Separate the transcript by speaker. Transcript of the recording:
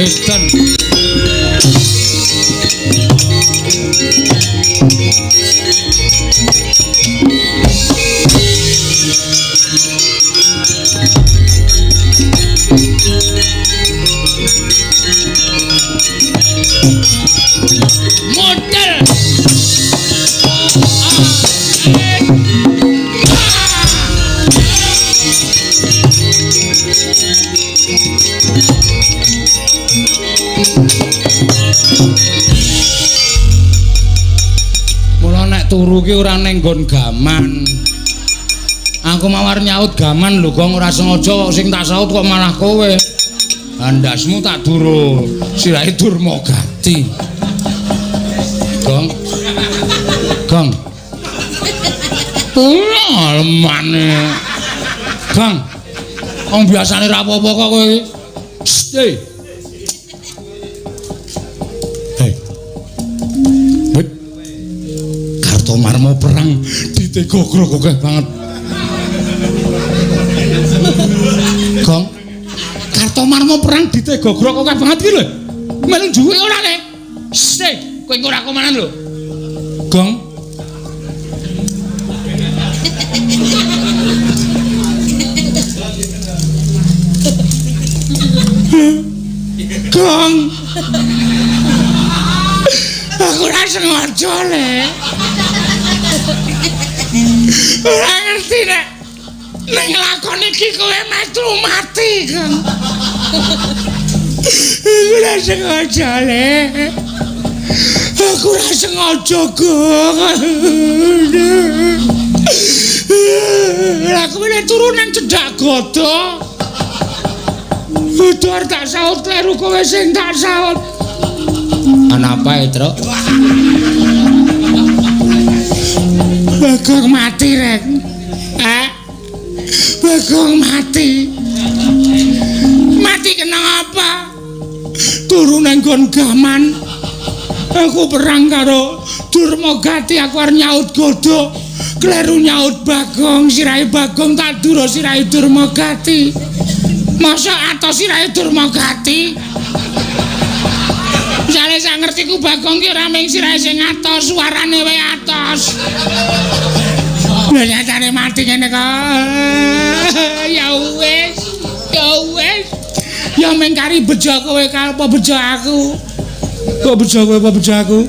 Speaker 1: Edan. Model. Mula nek turu ki ora ning nggon gaman. Aku mawar nyaut gaman lho, Gong, ora sengaja sing tak saut kok malah kowe. Andasmu tak duru, sirahe Durmagati. Gong. Gong. Lemane. Gong. Wong biasane ra apa-apa kok kowe. Hei. Hei. Wit. Kartomar mau perang ditegogrok akeh banget. Gong. Kartomar mau perang ditegogrok akeh banget iki lho. Melu duwe ora le. Hei, kowe ora komanan lho. Gong. Gong. Aku ora sengaja le. Ora ngerti nek ning lakon iki kowe metu mati, Gong. Aku ora sengaja le. Aku ora sengaja, Gong. Aku meneh turu nang cedhak godho. Udah tak saut kleru kowe sing tak saut. Ana apa, Truk? Bagong mati rek. Bagong mati. Mati kena apa? Turu nang nggon gaman. Aku perang karo Durmagati, aku arep nyaut godhok. Kleru nyaut Bagong, sirahe Bagong tak duro sirahe Durmagati. Masa atos sirahe Durmagati? Jare sak ngertiku Bagong ki ora mung sirahe sing atos, suarane wae atos. Lha nyatane mati ngene kok. Ya wis. Ya wis. Ya mung kari bejo kowe apa bejo aku? Kok bejo kowe apa bejo aku?